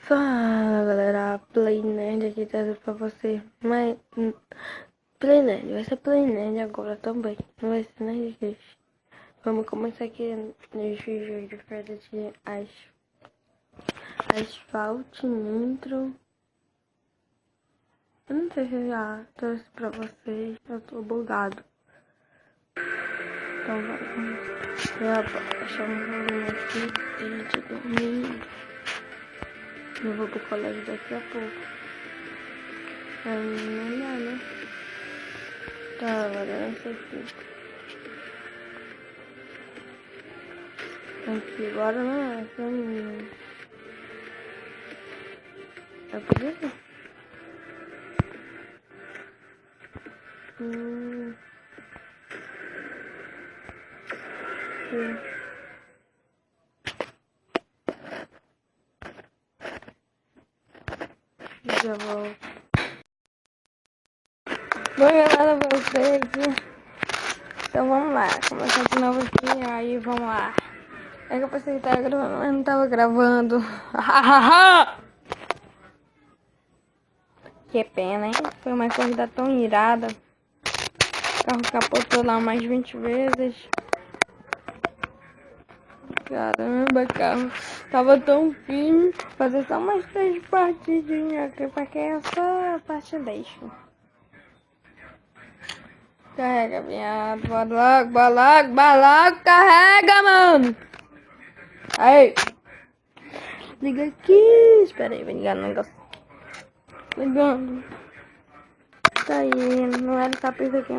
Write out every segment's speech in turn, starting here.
Fala galera, Play Nerd aqui trazendo pra você, mas Play Nerd, vai ser Play Nerd agora também, não vai ser Nerdcast. Vamos começar aqui nesse jogo de férias de Asphalt Nitro. Eu não sei se eu já trouxe pra vocês, eu tô bugado. Então vamos, já achamos um volume aqui e de dormir. Eu vou pro colégio daqui a pouco. Não dá, né? Tá, agora não sei aqui. Aqui agora não é pra mim. É por isso? Sim. Já volto. Bom, galera, voltei aqui. Então vamos lá, começar de novo aqui, aí vamos lá. É que eu pensei que tava gravando, mas não tava gravando. Que pena, hein? Foi uma corrida tão irada. O carro capotou lá mais 20 vezes. Caramba, carro. Tava tão firme. Fazer só umas 3 partidinhas aqui, porque é só a parte 10. Carrega, viado. Bora logo, carrega, mano. Aí. Liga aqui. Espera aí, vai ligar no negócio. Ligando. Tá aí, não era essa pista aqui,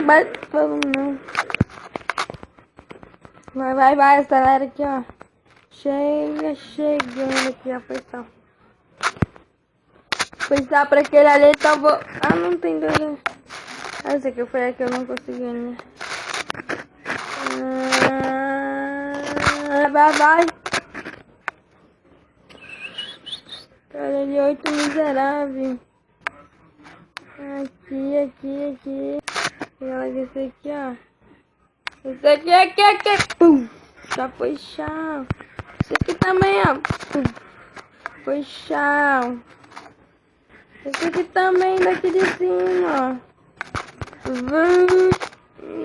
mas vamos não. Vai, acelera aqui, ó. Chegando aqui, ó, pessoal. Pensar pra aquele ali, então vou... Ah, não tem dois. Ah, esse aqui foi a que eu não consegui, né? Vai. Olha ali, 8 miserável. Aqui. Ela desse aqui, ó. Esse aqui. Pum. Já foi chão. Esse aqui também, ó. Pum. Foi chão. Esse aqui também, daqui de cima, ó.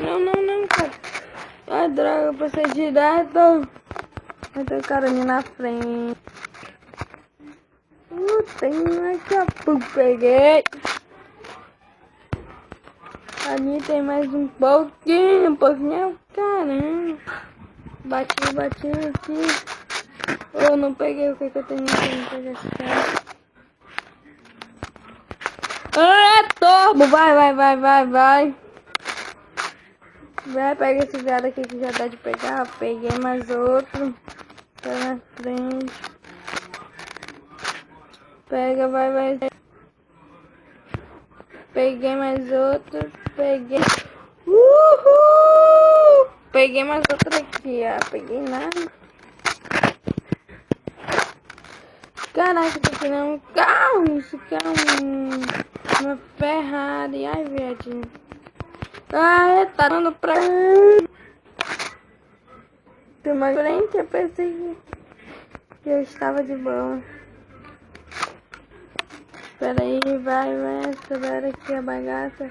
Não, cara. Ai, droga, pra ser direto. Vai ter o cara ali na frente. Tem aqui, ó. Peguei. Ali tem mais um pouquinho. Caramba. Bati aqui. Eu não peguei o que eu tenho que pegar esse cara. Ah, é turbo. Vai. Vai, pega esse viado aqui que já dá de pegar. Peguei mais outro. Tá na frente. Pega, vai. Peguei mais outro. Uhul! Peguei mais outro aqui, ó. Peguei nada. Caraca, isso aqui não é um carro. Isso aqui é uma Ferrari. Ai, viadinho. Ai, tá dando pra... Tem uma frente, eu pensei que eu estava de boa. Espera aí, vai, acelera aqui a bagaça.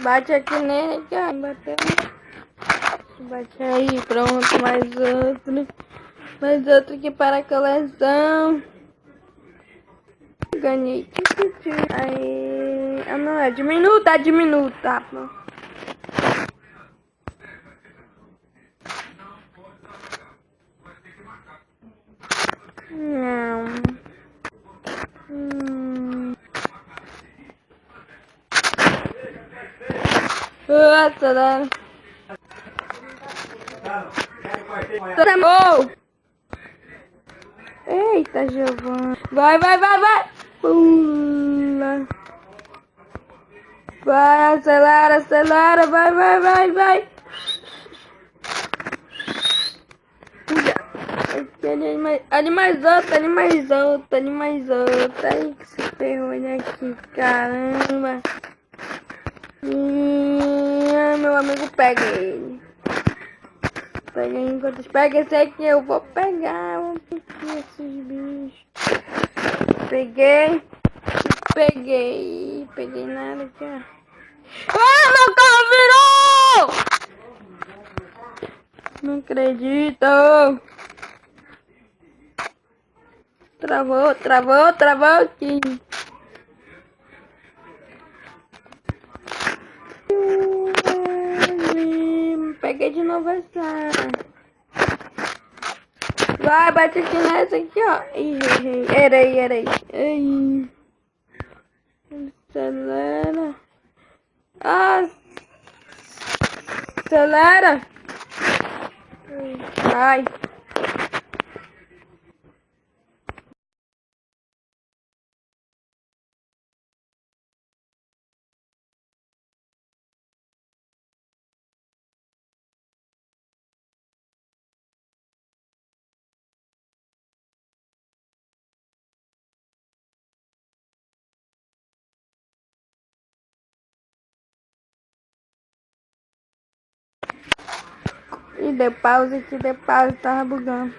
Bate aqui nele, cara. Bateu. Bate aí, pronto, mais outro aqui para a coleção. Ganhei. Aí, ah não, é diminuta. Não. Acelera. Tramou! Eita, Giovanna. Vai. Pula. Vai, acelera. Vai. Ali mais outro. Ai, que se ferrou aqui, caramba. Meu amigo pega ele. Pega aí enquanto pega esse aqui, eu vou pegar. Vamos pegar esses bichos. Peguei. Peguei nada aqui, ó. Ah, meu carro virou! Não acredito. Travou aqui. Peguei de novo essa. Vai, bate aqui nessa aqui, ó. Errei. Ai. Acelera. Acelera. Ai. E deu pausa aqui, tava bugando.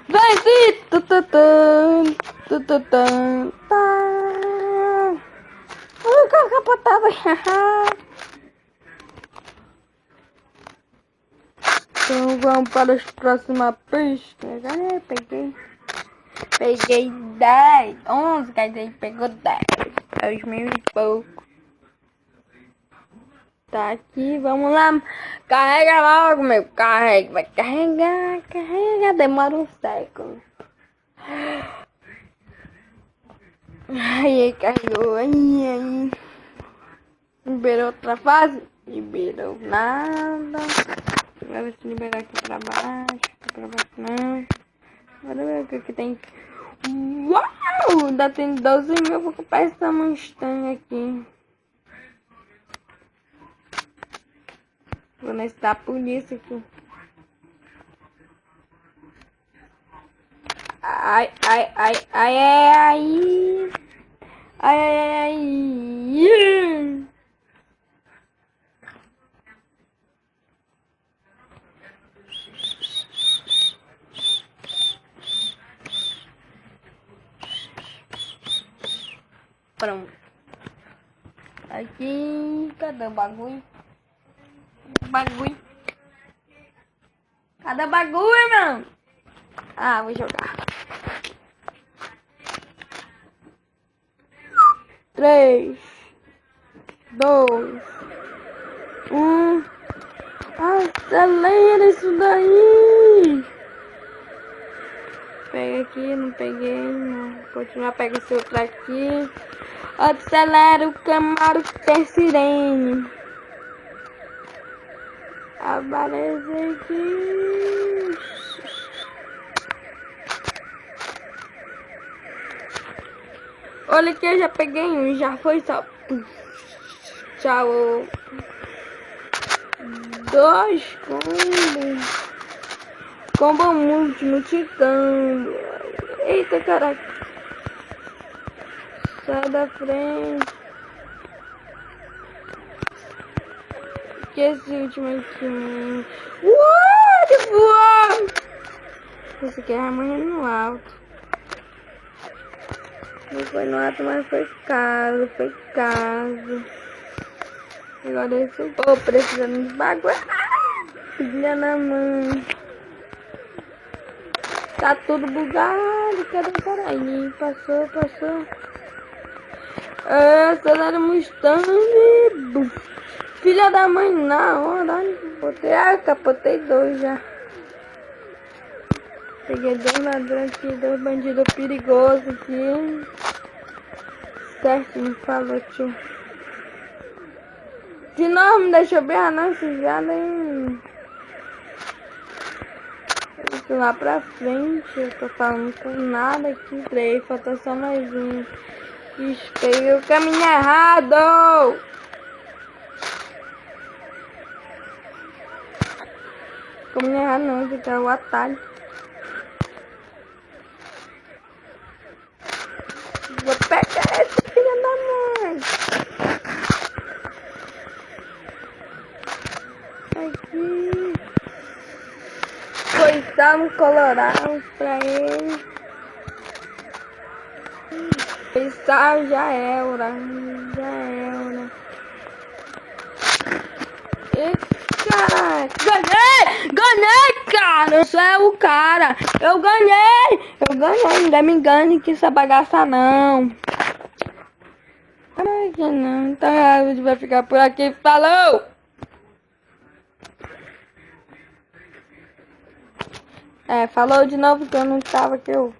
Vai, sim! Carro capotado. Então vamos para as próximas pistas. Peguei 10, 11, quer dizer, pegou 10. 2.000 e pouco. Tá aqui, vamos lá. Carrega logo, meu. Carrega, vai carregar. Demora um século. Aí, carregou. Aí. Liberou outra fase? Liberou nada. Agora se liberar aqui pra baixo não. Agora ver o que tem. Uau! Ainda tem 12.000. Vou comprar essa Mustang aqui. Vou necessitar a polícia aqui. Ai. Pronto. Aqui, cadê o bagulho? Cadê o bagulho, mano? Ah, vou jogar. 3, 2, 1. Acelera isso daí. Pega aqui, não peguei. Não. Continuar, pega esse outro aqui. Acelera o Camaro que tem sirene. Aparece aqui. Olha aqui, eu já peguei um, já foi só. Tchau. 2 combo multicambo. Eita, caraca. Sai da frente. Que esse último aqui. What? Voou! Esse aqui é amanhã no alto. Não foi no alto, mas foi caso. Agora esse eu tô precisando de bagulho. Filha na mãe. Tá tudo bugado. Cadê o cara aí? Passou. Acelera Mustang. Filha da mãe, na hora. Capotei 2 já. Peguei 2 ladrões aqui, 2 bandidos perigosos aqui. Certo, me falou, tio. De novo, me deixou berrar, não, esse viado aí. Eu lá pra frente, eu tô falando com nada aqui. 3, falta só mais um. Ixi, peguei o caminho errado. Caminho errado não, esse aqui é o atalho. Vou pegar esse filho da mãe. dar um colorado pra ele. Pensar já era. Eita, ganhei, cara, eu sou o cara, eu ganhei, ninguém me engane que essa bagaça não. Ai, que não, então a gente vai ficar por aqui, falou! Falou de novo que eu não tava aqui, eu